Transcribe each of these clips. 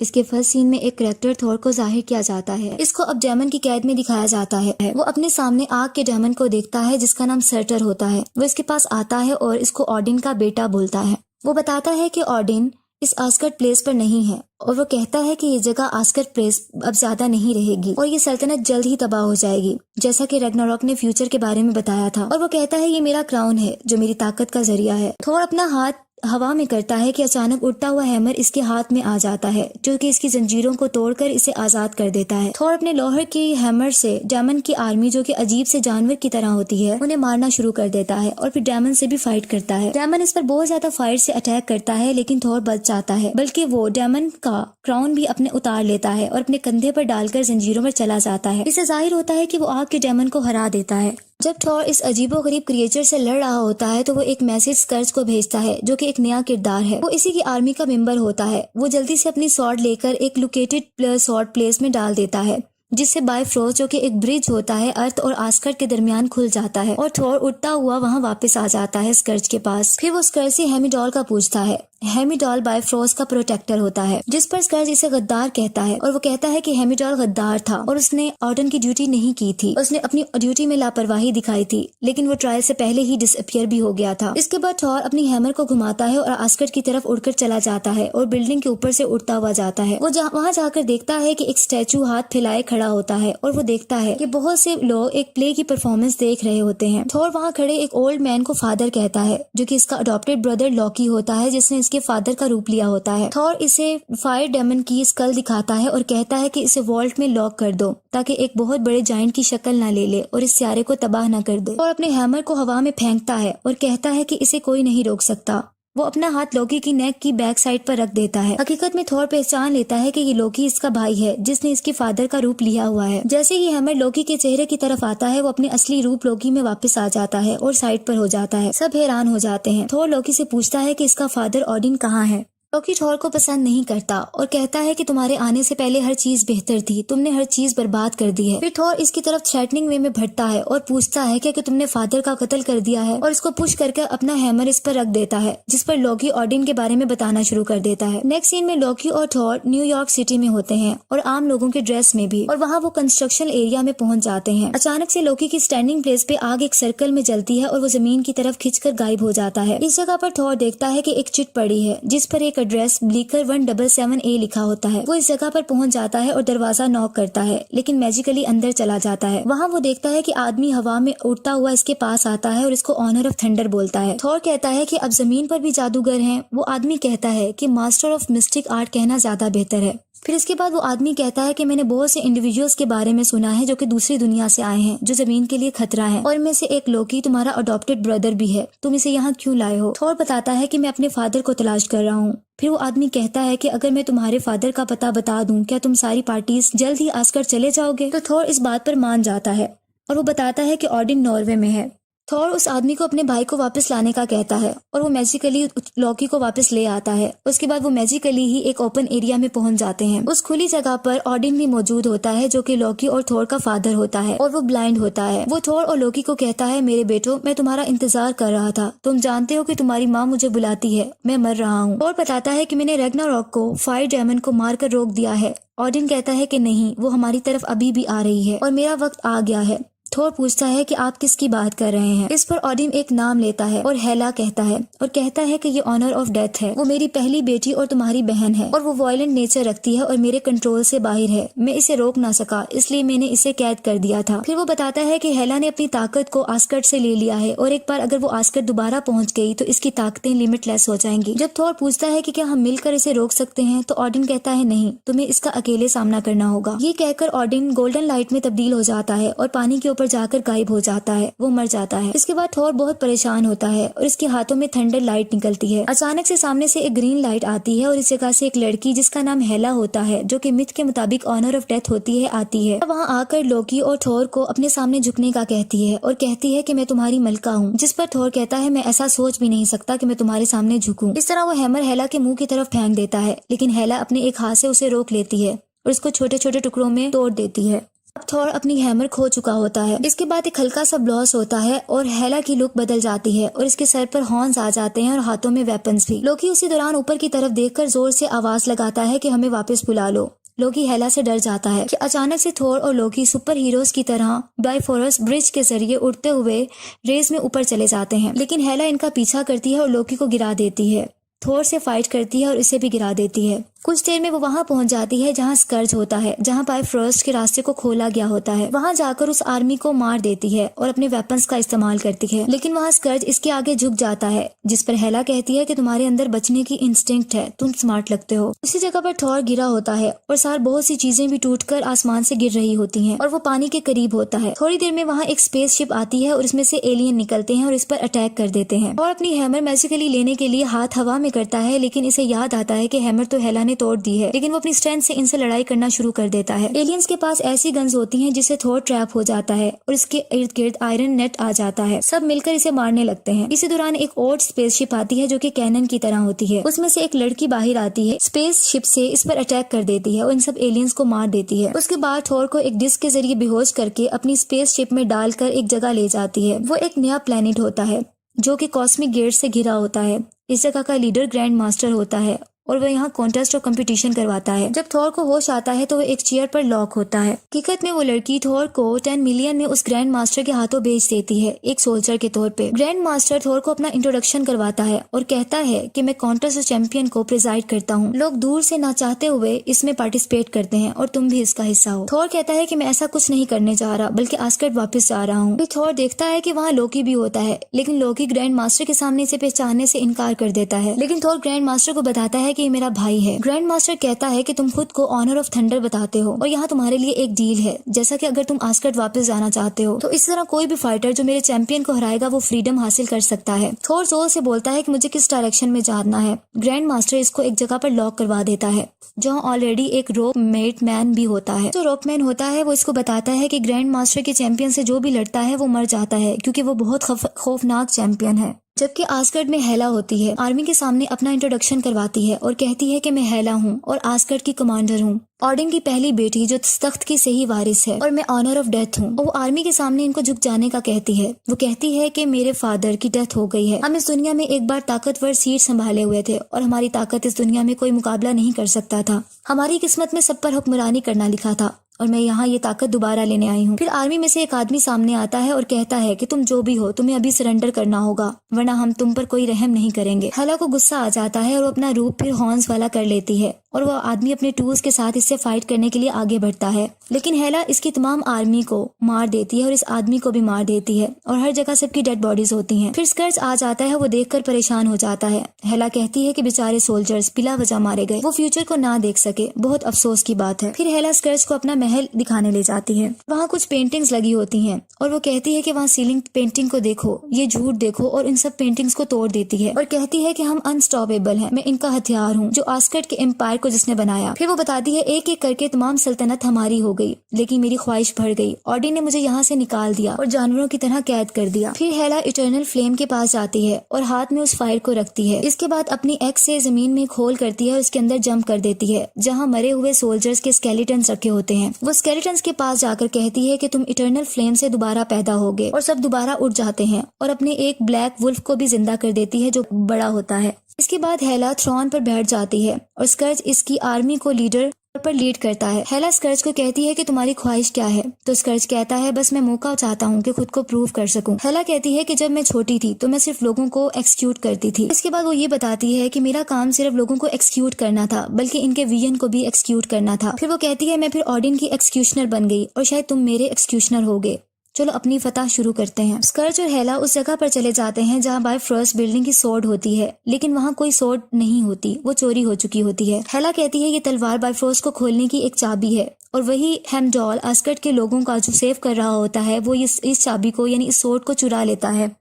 इसके first scene में एक कैरेक्टर थॉर को जाहिर किया जाता है। इसको अब डेमन की कैद में दिखाया जाता है। वो अपने सामने आग के डेमन को देखता है जिसका नाम सर्टर होता है। वो इसके पास आता है और इसको ऑडिन का बेटा बोलता है। वो बताता है कि ऑडिन इस आस्कर्ड प्लेस पर नहीं है और वो कहता है कि ये जगह आस्कर्ड प्लेस अब ज्यादा नहीं रहेगी और ये सल्तनत जल्द ही तबाह हो जाएगी, जैसा कि रैग्नारॉक ने फ्यूचर के बारे में बताया था। और वो कहता है ये मेरा क्राउन है जो मेरी ताकत का जरिया है। थोर अपना हाथ हवा में करता है कि अचानक उड़ता हुआ हैमर इसके हाथ में आ जाता है जो कि इसकी जंजीरों को तोड़कर इसे आजाद कर देता है। थोर अपने लोहर की हैमर से डेमन की आर्मी जो कि अजीब से जानवर की तरह होती है उन्हें मारना शुरू कर देता है और फिर डेमन से भी फाइट करता है। डेमन इस पर बहुत ज्यादा फाइट से अटैक करता है लेकिन थोर बच जाता है, बल्कि वो डेमन का क्राउन भी अपने उतार लेता है और अपने कंधे पर डालकर जंजीरों पर चला जाता है। इससे जाहिर होता है कि वो आग के डेमन को हरा देता है। जब थॉर इस अजीबोगरीब क्रिएचर से लड़ रहा होता है तो वो एक मैसेज स्कर्ज को भेजता है जो कि एक नया किरदार है। वो इसी की आर्मी का मेंबर होता है। वो जल्दी से अपनी स्वॉर्ड लेकर एक लोकेटेड स्वॉर्ड प्लेस में डाल देता है जिससे बायफ्रोस्ट जो कि एक ब्रिज होता है अर्थ और आस्कर्ड के दरमियान खुल जाता है और थॉर उड़ता हुआ वहाँ वापस आ जाता है स्कर्ज के पास। फिर वो स्कर्ज से हेमिडॉल का पूछता है। हेमिडॉल बायफ्रोस्ट का प्रोटेक्टर होता है, जिस पर स्कर्ज इसे गद्दार कहता है और वो कहता है कि हेमिडॉल गद्दार था और उसने ऑर्डन की ड्यूटी नहीं की थी। उसने अपनी ड्यूटी में लापरवाही दिखाई थी लेकिन वो ट्रायल से पहले ही डिसअपियर भी हो गया था। इसके बाद थॉर अपनी हैमर को घुमाता है और आस्कर्ड की तरफ उड़कर चला जाता है और बिल्डिंग के ऊपर से उड़ता हुआ जाता है। वो वहाँ जाकर देखता है कि एक स्टैचू हाथ फैलाए खड़ा होता है और वो देखता है कि बहुत से लोग एक प्ले की परफॉर्मेंस देख रहे होते हैं। थॉर वहाँ खड़े एक ओल्ड मैन को फादर कहता है जो कि इसका अडॉप्टेड ब्रदर लॉकी होता है जिसने इसके फादर का रूप लिया होता है। थॉर इसे फायर डेमन की स्कल दिखाता है और कहता है कि इसे वॉल्ट में लॉक कर दो ताकि एक बहुत बड़े जायंट की शक्ल ना ले ले और इस सियारे को तबाह ना कर दे। और अपने हैमर को हवा में फेंकता है और कहता है कि इसे कोई नहीं रोक सकता। वो अपना हाथ लोकी की नेक की बैक साइड पर रख देता है। हकीकत में थॉर पहचान लेता है कि ये लोकी इसका भाई है जिसने इसके फादर का रूप लिया हुआ है। जैसे ही हैमर लोकी के चेहरे की तरफ आता है वो अपने असली रूप लोकी में वापस आ जाता है और साइड पर हो जाता है। सब हैरान हो जाते हैं। थॉर लोकी से पूछता है कि इसका फादर ऑडिन कहाँ है। लोकी थॉर को पसंद नहीं करता और कहता है कि तुम्हारे आने से पहले हर चीज बेहतर थी, तुमने हर चीज बर्बाद कर दी है। फिर थॉर इसकी तरफ थ्रेटनिंग वे में बढ़ता है और पूछता है कि तुमने फादर का कत्ल कर दिया है और इसको पुश करके अपना हैमर इस पर रख देता है जिस पर लोकी ऑडिन के बारे में बताना शुरू कर देता है। नेक्स्ट सीन में लोकी और थॉर न्यूयॉर्क सिटी में होते हैं और आम लोगों के ड्रेस में भी, और वहाँ वो कंस्ट्रक्शन एरिया में पहुंच जाते हैं। अचानक से लोकी की स्टैंडिंग प्लेस पे आग एक सर्कल में जलती है और वो जमीन की तरफ खिंचकर गायब हो जाता है। इस जगह पर थॉर देखता है कि एक चिट पड़ी है जिस पर एक एड्रेस ब्लीकर 177A लिखा होता है। वो इस जगह पर पहुंच जाता है और दरवाजा नॉक करता है लेकिन मैजिकली अंदर चला जाता है। वहाँ वो देखता है कि आदमी हवा में उड़ता हुआ इसके पास आता है और इसको ऑनर ऑफ थंडर बोलता है। थॉर कहता है कि अब जमीन पर भी जादूगर हैं। वो आदमी कहता है कि मास्टर ऑफ मिस्टिक आर्ट कहना ज्यादा बेहतर है। फिर इसके बाद वो आदमी कहता है कि मैंने बहुत से इंडिविजुअल्स के बारे में सुना है जो कि दूसरी दुनिया से आए हैं जो जमीन के लिए खतरा है और इनमें से एक लोकी तुम्हारा अडॉप्टेड ब्रदर भी है। तुम इसे यहाँ क्यों लाए हो? थॉर बताता है कि मैं अपने फादर को तलाश कर रहा हूँ। फिर वो आदमी कहता है कि अगर मैं तुम्हारे फादर का पता बता दूं क्या तुम सारी पार्टीज जल्द ही आस्कर चले जाओगे? तो थॉर इस बात पर मान जाता है और वो बताता है कि ऑडिन नॉर्वे में है। थॉर उस आदमी को अपने भाई को वापस लाने का कहता है और वो मैजिकली लॉकी को वापस ले आता है। उसके बाद वो मैजिकली ही एक ओपन एरिया में पहुंच जाते हैं। उस खुली जगह पर ऑडिन भी मौजूद होता है जो कि लॉकी और थॉर का फादर होता है और वो ब्लाइंड होता है। वो थॉर और लॉकी को कहता है मेरे बेटो, मैं तुम्हारा इंतजार कर रहा था। तुम जानते हो कि तुम्हारी माँ मुझे बुलाती है, मैं मर रहा हूँ। थॉर बताता है कि मैंने रैग्नारॉक को फायर डेमन को मारकर रोक दिया है। ऑडिन कहता है कि नहीं, वो हमारी तरफ अभी भी आ रही है और मेरा वक्त आ गया है। थॉर पूछता है कि आप किसकी बात कर रहे हैं? इस पर ऑडिन एक नाम लेता है और हेला कहता है और कहता है कि ये ऑनर ऑफ डेथ है। वो मेरी पहली बेटी और तुम्हारी बहन है और वो वायलेंट नेचर रखती है और मेरे कंट्रोल से बाहर है। मैं इसे रोक ना सका इसलिए मैंने इसे कैद कर दिया था। फिर वो बताता है कि हेला ने अपनी ताकत को आस्कर्ड से ले लिया है और एक बार अगर वो आस्कर्ड दोबारा पहुंच गई तो इसकी ताकतें लिमिटलेस हो जाएंगी। जब थॉर पूछता है कि क्या हम मिलकर इसे रोक सकते हैं तो ऑडिन कहता है नहीं, तुम्हें इसका अकेले सामना करना होगा। ये कहकर ऑडिन गोल्डन लाइट में तब्दील हो जाता है और पानी के ऊपर जाकर गायब हो जाता है। वो मर जाता है। इसके बाद थॉर बहुत परेशान होता है और इसके हाथों में थंडर लाइट निकलती है। अचानक से सामने से एक ग्रीन लाइट आती है और इस जगह से एक लड़की जिसका नाम हेला होता है जो कि मिथ के मुताबिक ऑनर ऑफ डेथ होती है आती है। वहाँ आकर लोकी और थॉर को अपने सामने झुकने का कहती है और कहती है कि मैं तुम्हारी मलका हूँ। जिस पर थॉर कहता है मैं ऐसा सोच भी नहीं सकता कि मैं तुम्हारे सामने झुकूं। इस तरह वो हैमर हेला के मुंह की तरफ फेंक देता है लेकिन हेला अपने एक हाथ से उसे रोक लेती है और उसको छोटे छोटे टुकड़ों में तोड़ देती है। अब थॉर अपनी हैमर खो चुका होता है। इसके बाद एक हल्का सा ब्लास्ट होता है और हेला की लुक बदल जाती है और इसके सर पर हॉर्न्स आ जाते हैं और हाथों में वेपन्स भी। लोकी उसी दौरान ऊपर की तरफ देखकर जोर से आवाज लगाता है कि हमें वापस बुला लो। लोकी हेला से डर जाता है कि अचानक से थोर और लोकी सुपर हीरोज की तरह बाइफोरस ब्रिज के जरिए उड़ते हुए रेस में ऊपर चले जाते हैं, लेकिन हेला इनका पीछा करती है और लोकी को गिरा देती है। थोर से फाइट करती है और इसे भी गिरा देती है। कुछ देर में वो वहां पहुंच जाती है जहां स्कर्ज होता है, जहां बाइफरोस्ट के रास्ते को खोला गया होता है। वहां जाकर उस आर्मी को मार देती है और अपने वेपन्स का इस्तेमाल करती है, लेकिन वहां स्कर्ज इसके आगे झुक जाता है, जिस पर हेला कहती है कि तुम्हारे अंदर बचने की इंस्टिंक्ट है, तुम स्मार्ट लगते हो। उसी जगह पर थॉर गिरा होता है और सार बहुत सी चीजें भी टूटकर आसमान से गिर रही होती हैं और वो पानी के करीब होता है। थोड़ी देर में वहाँ एक स्पेसशिप आती है और इसमें से एलियन निकलते हैं और इस पर अटैक कर देते हैं। और अपनी हैमर मैजिकली लेने के लिए हाथ हवा में करता है, लेकिन इसे याद आता है कि हैमर तो हेला ने तोड़ दी है, लेकिन वो अपनी स्ट्रेंथ से इनसे लड़ाई करना शुरू कर देता है। एलियंस के पास ऐसी गन्स होती हैं जिससे थोर ट्रैप हो जाता है और इसके इर्द गिर्द आयरन नेट आ जाता है। सब मिलकर इसे मारने लगते हैं। इसी दौरान एक और स्पेसशिप आती है जो कि कैनन की तरह होती है। उसमें से एक लड़की बाहर आती है, स्पेसशिप से इस पर अटैक कर देती है और इन सब एलियंस को मार देती है। उसके बाद थोर को एक डिस्क के जरिए बेहोश करके अपनी स्पेसशिप में डालकर एक जगह ले जाती है। वो एक नया प्लेनेट होता है जो कि कॉस्मिक गेट से घिरा होता है। इस जगह का लीडर ग्रैंड मास्टर होता है और वह यहाँ कॉन्टेस्ट और कंपटीशन करवाता है। जब थॉर को होश आता है तो वो एक चेयर पर लॉक होता है। हकीकत में वो लड़की थॉर को 10 मिलियन में उस ग्रैंड मास्टर के हाथों भेज देती है, एक सोल्जर के तौर पे। ग्रैंड मास्टर थॉर को अपना इंट्रोडक्शन करवाता है और कहता है कि मैं कॉन्टेस्ट चैंपियन को प्रिजाइड करता हूँ। लोग दूर से ना चाहते हुए इसमें पार्टिसिपेट करते हैं और तुम भी इसका हिस्सा हो। थॉर कहता है कि मैं ऐसा कुछ नहीं करने जा रहा, बल्कि आस्गर्ड वापस जा रहा हूँ। थॉर देखता है कि वहाँ लोकी भी होता है, लेकिन लोकी ग्रैंड मास्टर के सामने इसे पहचानने से इनकार कर देता है। लेकिन थॉर ग्रैंड मास्टर को बताता है कि मेरा भाई है। ग्रैंड मास्टर कहता है कि तुम खुद को ऑनर ऑफ थंडर बताते हो और यहाँ तुम्हारे लिए एक डील है, जैसा कि अगर तुम आस्गर्ड वापस जाना चाहते हो तो इस तरह कोई भी फाइटर जो मेरे चैंपियन को हराएगा वो फ्रीडम हासिल कर सकता है। थोर जोर से बोलता है कि मुझे किस डायरेक्शन में जाना है। ग्रैंड मास्टर इसको एक जगह पर लॉक करवा देता है जहाँ ऑलरेडी एक रोप मेट मैन भी होता है। जो रोप मैन होता है वो इसको बताता है कि ग्रैंड मास्टर के चैंपियन से जो भी लड़ता है वो मर जाता है, क्योंकि वो बहुत खौफनाक चैंपियन है। जबकि आस्गर्ड में हेला होती है, आर्मी के सामने अपना इंट्रोडक्शन करवाती है और कहती है कि मैं हेला हूँ और आस्गर्ड की कमांडर हूँ, ऑडिन की पहली बेटी जो तख्त की सही वारिस है, और मैं ऑनर ऑफ डेथ हूँ। वो आर्मी के सामने इनको झुक जाने का कहती है। वो कहती है कि मेरे फादर की डेथ हो गई है, हम इस दुनिया में एक बार ताकतवर सीट संभाले हुए थे और हमारी ताकत इस दुनिया में कोई मुकाबला नहीं कर सकता था। हमारी किस्मत में सब पर हुक्मरानी करना लिखा था और मैं यहाँ ये ताकत दोबारा लेने आई हूँ। फिर आर्मी में से एक आदमी सामने आता है और कहता है कि तुम जो भी हो तुम्हें अभी सरेंडर करना होगा, वरना हम तुम पर कोई रहम नहीं करेंगे। हेला को गुस्सा आ जाता है और वो अपना रूप फिर हॉर्न्स वाला कर लेती है और वो आदमी अपने टूल्स के साथ इससे फाइट करने के लिए आगे बढ़ता है, लेकिन हेला इसकी तमाम आर्मी को मार देती है और इस आदमी को भी मार देती है और हर जगह सबकी डेड बॉडीज होती हैं। फिर स्कर्ज आ जाता है, वो देखकर परेशान हो जाता है। हेला कहती है कि बेचारे सोल्जर्स बिला वजह मारे गए, वो फ्यूचर को ना देख सके, बहुत अफसोस की बात है। फिर हेला स्कर्ज को अपना महल दिखाने ले जाती है। वहाँ कुछ पेंटिंग्स लगी होती हैं और वो कहती है कि वहाँ सीलिंग पेंटिंग को देखो, ये झूठ देखो, और इन सब पेंटिंग्स को तोड़ देती है और कहती है कि हम अनस्टॉपेबल हैं, मैं इनका हथियार हूँ, जो आस्गर्ड के एम्पायर को जिसने बनाया। फिर वो बताती है एक एक करके तमाम सल्तनत हमारी हो गई, लेकिन मेरी ख्वाहिश भर गई। ऑडिन ने मुझे यहाँ से निकाल दिया और जानवरों की तरह कैद कर दिया। फिर हेला इटर्नल फ्लेम के पास जाती है और हाथ में उस फायर को रखती है। इसके बाद अपनी एक्स से जमीन में खोल करती है और उसके अंदर जंप कर देती है जहाँ मरे हुए सोल्जर्स के स्केलेटन्स रखे होते हैं। वो स्केलेटन्स के पास जाकर कहती है कि तुम इटर्नल फ्लेम से दोबारा पैदा होगे, और सब दोबारा उड़ जाते हैं और अपने एक ब्लैक वुल्फ को भी जिंदा कर देती है जो बड़ा होता है। इसके बाद हेला थ्रोन पर बैठ जाती है और स्कर्ज इसकी आर्मी को लीडर पर लीड करता है। हेला स्कर्ज को कहती है कि तुम्हारी ख्वाहिश क्या है, तो स्कर्ज कहता है बस मैं मौका चाहता हूँ कि खुद को प्रूव कर सकूं। हेला कहती है कि जब मैं छोटी थी तो मैं सिर्फ लोगों को एक्सक्यूट करती थी। इसके बाद वो ये बताती है कि मेरा काम सिर्फ लोगों को एक्सक्यूट करना था, बल्कि इनके विजन को भी एक्सक्यूट करना था। फिर वो कहती है मैं फिर ऑडिन की एक्सक्यूशनर बन गई और शायद तुम मेरे एक्सक्यूशनर होगे। चलो अपनी फतह शुरू करते हैं। स्कर्ज और हेला उस जगह पर चले जाते हैं जहाँ बाइफरोस्ट बिल्डिंग की सोर्ड होती है, लेकिन वहाँ कोई सोर्ड नहीं होती, वो चोरी हो चुकी होती है। हेला कहती है ये तलवार बाइफरोस्ट को खोलने की एक चाबी है और वही हेमडॉल आस्गर्ड के लोगों का जो सेव कर रहा होता है वो इस चाबी को यानी इस सोर्ड को चुरा लेता है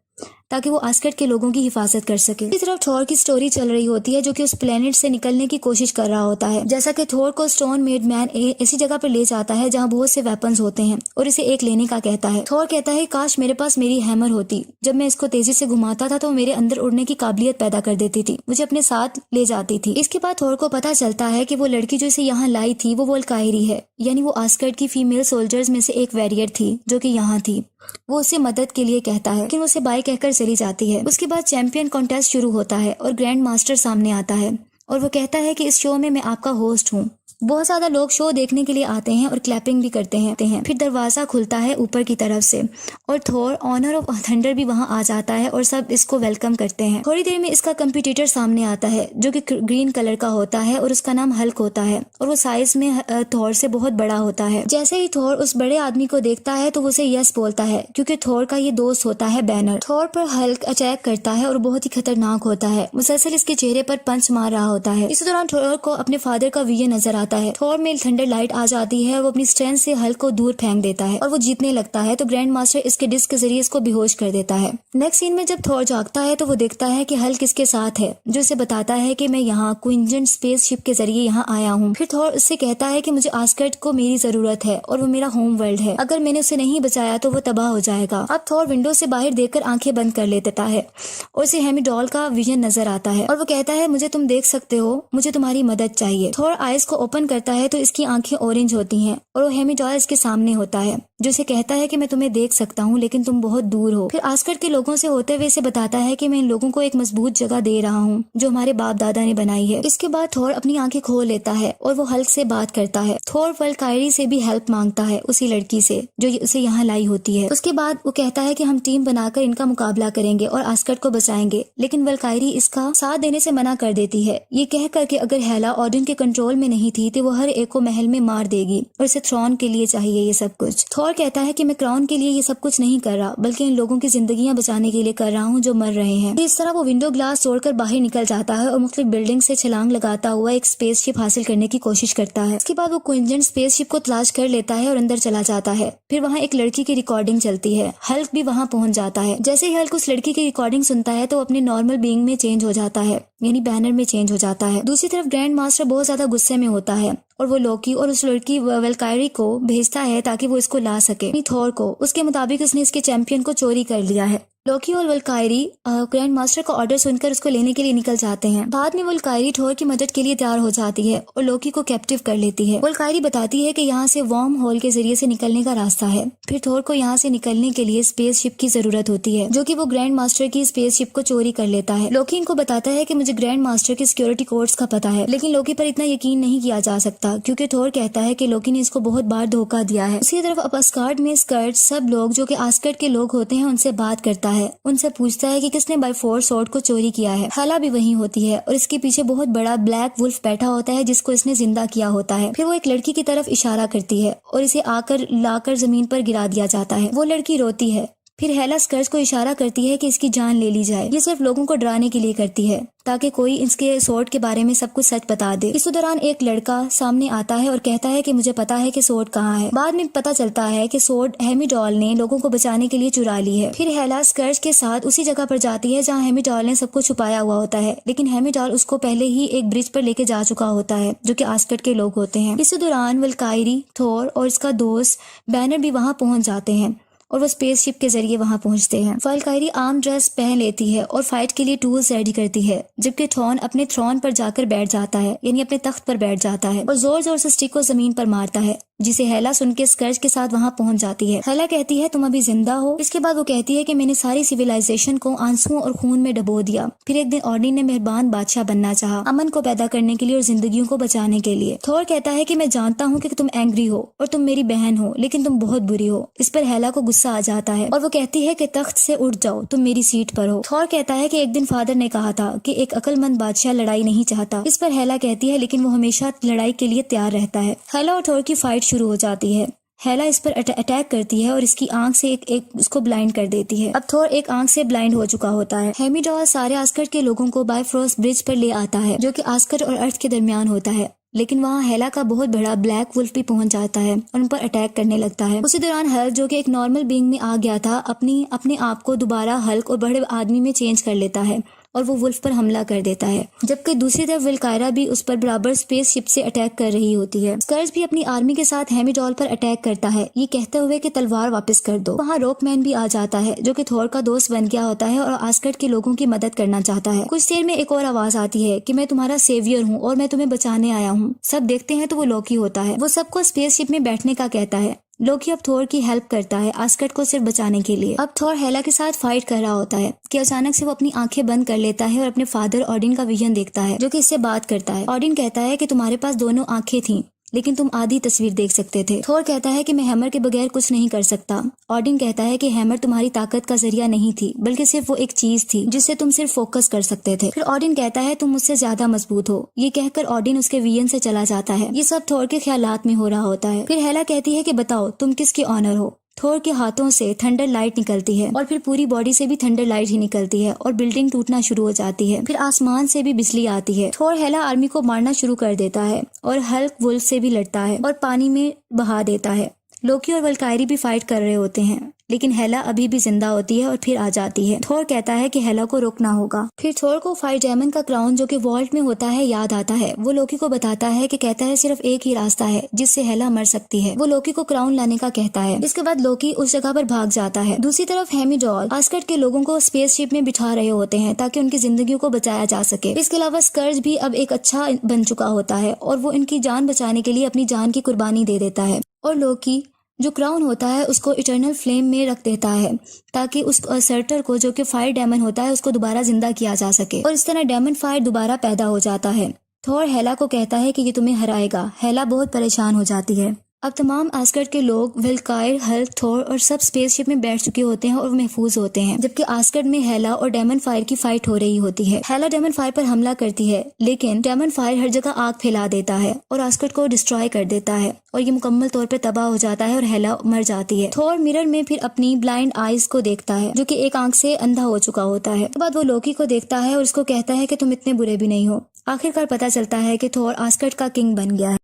ताकि वो आस्कर्ड के लोगों की हिफाजत कर सके। इस तरफ थॉर की स्टोरी चल रही होती है जो कि उस प्लेनेट से निकलने की कोशिश कर रहा होता है। जैसा कि थॉर को स्टोन मेड मैन ऐसी जगह पर ले जाता है जहाँ बहुत से वेपन्स होते हैं और इसे एक लेने का कहता है। थॉर कहता है काश मेरे पास मेरी हैमर होती, जब मैं इसको तेजी से घुमाता था तो मेरे अंदर उड़ने की काबिलियत पैदा कर देती थी, मुझे अपने साथ ले जाती थी। इसके बाद थॉर को पता चलता है कि वो लड़की जो इसे यहाँ लाई थी वो वल्कायरी है, यानी वो आस्कर्ड की फीमेल सोल्जर्स में से एक वैरियर थी जो कि यहाँ थी। वो उसे मदद के लिए कहता है लेकिन वो उसे बाय कहकर चली जाती है। उसके बाद चैंपियन कॉन्टेस्ट शुरू होता है और ग्रैंड मास्टर सामने आता है और वो कहता है कि इस शो में मैं आपका होस्ट हूँ। बहुत ज्यादा लोग शो देखने के लिए आते हैं और क्लैपिंग भी करते हैं। फिर दरवाजा खुलता है ऊपर की तरफ से और थॉर ऑनर ऑफ थंडर भी वहां आ जाता है और सब इसको वेलकम करते हैं। थोड़ी देर में इसका कंपटीटर सामने आता है जो कि ग्रीन कलर का होता है और उसका नाम हल्क होता है और वो साइज में थॉर से बहुत बड़ा होता है। जैसे ही थॉर उस बड़े आदमी को देखता है तो वो उसे यस बोलता है क्योंकि थॉर का ये दोस्त होता है बैनर। थॉर पर हल्क अटैक करता है और बहुत ही खतरनाक होता है, मुसलसल इसके चेहरे पर पंच मार रहा होता है। इसी दौरान थॉर को अपने फादर का विजन नजर आता है। थॉर में थंडर लाइट आ जाती है, वो अपनी स्ट्रेंथ से हल्क को दूर फेंक देता है और वो जीतने लगता है तो ग्रैंड मास्टर इसके डिस्क के जरिए इसको बेहोश कर देता है। नेक्स्ट सीन में जब थॉर जागता है तो वो देखता है कि हल्क इसके साथ है जो इसे बताता है कि मैं यहाँ क्विंजन स्पेसशिप के जरिए यहाँ आया हूँ। फिर थॉर उससे कहता है कि मुझे आस्कर्ड को मेरी जरूरत है और वो मेरा होम वर्ल्ड है, अगर मैंने उसे नहीं बचाया तो वो तबाह हो जाएगा। अब थॉर विंडो से बाहर देखकर आंखें बंद कर लेता है और उसे हेमिडॉल का विजन नजर आता है और वो कहता है मुझे तुम देख सकते हो, मुझे तुम्हारी मदद चाहिए। थॉर आइज को ओपन करता है तो इसकी आंखें ऑरेंज होती हैं और वो हेमिडॉल इसके सामने होता है जो इसे कहता है कि मैं तुम्हें देख सकता हूँ लेकिन तुम बहुत दूर हो। फिर आस्कर्ड के लोगों से होते हुए इसे बताता है कि मैं इन लोगों को एक मजबूत जगह दे रहा हूँ जो हमारे बाप दादा ने बनाई है। इसके बाद थॉर अपनी आंखें खोल लेता है और वो हल्क से बात करता है। थॉर वल्कायरी से भी हेल्प मांगता है, उसी लड़की से जो उसे यहाँ लाई होती है। उसके बाद वो कहता है कि हम टीम बनाकर इनका मुकाबला करेंगे और आस्कर्ड को बचाएंगे, लेकिन वल्कायरी इसका साथ देने से मना कर देती है, ये कह कर के अगर हेला ऑडिन के कंट्रोल में नहीं थी तो वो हर एक को महल में मार देगी और इसे थ्रोन के लिए चाहिए ये सब कुछ। थॉर कहता है कि मैं क्राउन के लिए ये सब कुछ नहीं कर रहा बल्कि इन लोगों की जिंदगियां बचाने के लिए कर रहा हूँ जो मर रहे हैं। इस तरह वो विंडो ग्लास तोड़कर बाहर निकल जाता है और मुख्तलिफ बिल्डिंग से छलांग लगाता हुआ एक स्पेसशिप हासिल करने की कोशिश करता है। इसके बाद वो क्विंजन स्पेसशिप को तलाश कर लेता है और अंदर चला जाता है। फिर वहाँ एक लड़की की रिकॉर्डिंग चलती है, हल्क भी वहाँ पहुंच जाता है। जैसे ही हल्क उस लड़की की रिकॉर्डिंग सुनता है तो अपने नॉर्मल बीइंग में चेंज हो जाता है, यानी बैनर में चेंज हो जाता है। दूसरी तरफ ग्रैंड मास्टर बहुत ज्यादा गुस्से में होता है और वो लोकी और उस लड़की वल्कायरी को भेजता है ताकि वो इसको ला सके थॉर को। उसके मुताबिक उसने इसके चैंपियन को चोरी कर लिया है। लोकी और वल्कायरी ग्रैंड मास्टर का ऑर्डर सुनकर उसको लेने के लिए निकल जाते हैं। बाद में वल्कायरी थॉर की मदद के लिए तैयार हो जाती है और लोकी को कैप्टिव कर लेती है। वल्कायरी बताती है कि यहाँ से वार्म होल के जरिए से निकलने का रास्ता है। फिर थॉर को यहाँ से निकलने के लिए स्पेसशिप की जरूरत होती है जो कि वो ग्रैंड मास्टर की स्पेसशिप को चोरी कर लेता है। लोकी इनको बताता है कि मुझे ग्रैंड मास्टर के सिक्योरिटी कोड्स का पता है, लेकिन लोकी पर इतना यकीन नहीं किया जा सकता क्योंकि थॉर कहता है कि लोकी ने इसको बहुत बार धोखा दिया है। उसी तरफ अब अस्गार्ड में स्कर्ट सब लोग जो कि आस्कर्ड के लोग होते हैं उनसे बात करता है, उनसे पूछता है कि किसने बाय फोर्स स्वॉर्ड को चोरी किया है। हेला भी वहीं होती है और इसके पीछे बहुत बड़ा ब्लैक वुल्फ बैठा होता है जिसको इसने जिंदा किया होता है। फिर वो एक लड़की की तरफ इशारा करती है और इसे आकर लाकर जमीन पर गिरा दिया जाता है। वो लड़की रोती है। फिर हेला स्कर्ज को इशारा करती है कि इसकी जान ले ली जाए। ये सिर्फ लोगों को डराने के लिए करती है ताकि कोई इसके स्वॉर्ड के बारे में सब कुछ सच बता दे। इस दौरान एक लड़का सामने आता है और कहता है कि मुझे पता है कि स्वॉर्ड कहाँ है। बाद में पता चलता है कि स्वॉर्ड हेमिडॉल ने लोगों को बचाने के लिए चुरा ली है। फिर हेला स्कर्ज के साथ उसी जगह पर जाती है जहाँ हेमिडॉल ने सबको छुपाया हुआ होता है, लेकिन हेमिडॉल उसको पहले ही एक ब्रिज पर लेके जा चुका होता है जो कि आस्कर्ड के लोग होते हैं। इस दौरान वल्कायरी, थॉर और इसका दोस्त बैनर भी वहाँ पहुंच जाते हैं और वो स्पेसशिप के जरिए वहां पहुंचते हैं। वल्कायरी आर्म ड्रेस पहन लेती है और फाइट के लिए टूल्स रेडी करती है, जबकि थ्रोन अपने थ्रोन पर जाकर बैठ जाता है, यानी अपने तख्त पर बैठ जाता है और जोर जोर से स्टिक को जमीन पर मारता है, जिसे हेला सुन के स्कर्ज के साथ वहां पहुंच जाती है। हेला कहती है तुम अभी जिंदा हो। इसके बाद वो कहती है कि मैंने सारी सिविलाइजेशन को आंसुओं और खून में डबो दिया। फिर एक दिन ऑडिन ने मेहरबान बादशाह बनना चाहा, अमन को पैदा करने के लिए और जिंदगियों को बचाने के लिए। थॉर कहता है कि मैं जानता हूँ कि तुम एंग्री हो और तुम मेरी बहन हो, लेकिन तुम बहुत बुरी हो। इस पर हेला को गुस्सा आ जाता है और वो कहती है कि तख्त से उठ जाओ, तुम मेरी सीट पर हो। थॉर कहता है कि एक दिन फादर ने कहा था कि एक अक्लमंद बादशाह लड़ाई नहीं चाहता। इस पर हेला कहती है लेकिन वो हमेशा लड़ाई के लिए तैयार रहता है। हेला और थॉर की फाइट शुरू हो जाती है। हेला इस पर अटैक करती है और इसकी आंख से एक उसको ब्लाइंड कर देती है। अब थॉर एक आंख से ब्लाइंड हो चुका होता है। हेमिडॉल सारे आस्कर्ड के लोगों को बायफ्रोस्ट ब्रिज पर ले आता है जो कि आस्कर्ड और अर्थ के दरमियान होता है। लेकिन वहाँ हेला का बहुत बड़ा ब्लैक वुल्फ भी पहुंच जाता है और उन पर अटैक करने लगता है। उसी दौरान हल्क, जो कि एक नॉर्मल बीइंग में आ गया था, अपने आप को दोबारा हल्क और बड़े आदमी में चेंज कर लेता है और वो वुल्फ पर हमला कर देता है। जबकि दूसरी तरफ विल्कायरा भी उस पर बराबर स्पेसशिप से अटैक कर रही होती है। स्कर्ज भी अपनी आर्मी के साथ हेमीडॉल पर अटैक करता है, ये कहते हुए कि तलवार वापस कर दो। वहाँ रॉकमैन भी आ जाता है, जो कि थोर का दोस्त बन गया होता है और आस्गर्ड के लोगों की मदद करना चाहता है। कुछ देर में एक और आवाज आती है कि मैं तुम्हारा सेवियर हूँ और मैं तुम्हें बचाने आया हूँ। सब देखते हैं तो वो लोकी होता है। वो सबको स्पेसशिप में बैठने का कहता है। लोकी अब थोर की हेल्प करता है आस्गर्ड को सिर्फ बचाने के लिए। अब थोर हेला के साथ फाइट कर रहा होता है कि अचानक से वो अपनी आंखें बंद कर लेता है और अपने फादर ऑडिन का विजन देखता है, जो कि इससे बात करता है। ऑडिन कहता है कि तुम्हारे पास दोनों आंखें थीं, लेकिन तुम आधी तस्वीर देख सकते थे। थोर कहता है कि मैं हैमर के बगैर कुछ नहीं कर सकता। ऑडिन कहता है कि हैमर तुम्हारी ताकत का जरिया नहीं थी, बल्कि सिर्फ वो एक चीज थी जिससे तुम सिर्फ फोकस कर सकते थे। फिर ऑडिन कहता है तुम मुझसे ज्यादा मजबूत हो। ये कहकर ऑडिन उसके विजन से चला जाता है। ये सब थोर के ख्यालात में हो रहा होता है। फिर हेला कहती है कि बताओ तुम किसकी ऑनर हो। थोर के हाथों से थंडर लाइट निकलती है और फिर पूरी बॉडी से भी थंडर लाइट ही निकलती है और बिल्डिंग टूटना शुरू हो जाती है। फिर आसमान से भी बिजली आती है। थोर हेला आर्मी को मारना शुरू कर देता है और हल्क वुल्फ से भी लड़ता है और पानी में बहा देता है। लोकी और वल्कायरी भी फाइट कर रहे होते हैं, लेकिन हेला अभी भी जिंदा होती है और फिर आ जाती है। थोर कहता है कि हेला को रोकना होगा। फिर थोर को फायर डायमंड का क्राउन, जो कि वॉल्ट में होता है, याद आता है। वो लोकी को बताता है कि कहता है सिर्फ एक ही रास्ता है जिससे हेला मर सकती है। वो लोकी को क्राउन लाने का कहता है। इसके बाद लोकी उस जगह पर भाग जाता है। दूसरी तरफ हेमीडॉल आस्गर्ड के लोगों को स्पेसशिप में बिठा रहे होते हैं ताकि उनकी जिंदगी को बचाया जा सके। इसके अलावा स्कर्ज भी अब एक अच्छा बन चुका होता है और वो इनकी जान बचाने के लिए अपनी जान की कुर्बानी दे देता है। और लोकी जो क्राउन होता है उसको इटर्नल फ्लेम में रख देता है ताकि उस सर्टर को, जो कि फायर डेमन होता है, उसको दोबारा जिंदा किया जा सके और इस तरह डेमन फायर दोबारा पैदा हो जाता है। थोर हेला को कहता है कि ये तुम्हें हराएगा। हेला बहुत परेशान हो जाती है। अब तमाम आस्गर्ड के लोग विल्कायर, हल्क, थोर और सब स्पेसशिप में बैठ चुके होते हैं और महफूज होते हैं, जबकि आस्गर्ड में हेला और डेमन फायर की फाइट हो रही होती है। हेला डेमन फायर पर हमला करती है, लेकिन डेमन फायर हर जगह आग फैला देता है और आस्गर्ड को डिस्ट्रॉय कर देता है और ये मुकम्मल तौर पर तबाह हो जाता है और हेला मर जाती है। थोर मिरर में फिर अपनी ब्लाइंड आईज को देखता है, जो कि एक आंख से अंधा हो चुका होता है। उसके बाद वो लोकी को देखता है और उसको कहता है कि तुम इतने बुरे भी नहीं हो। आखिरकार पता चलता है कि थोर आस्गर्ड का किंग बन गया है।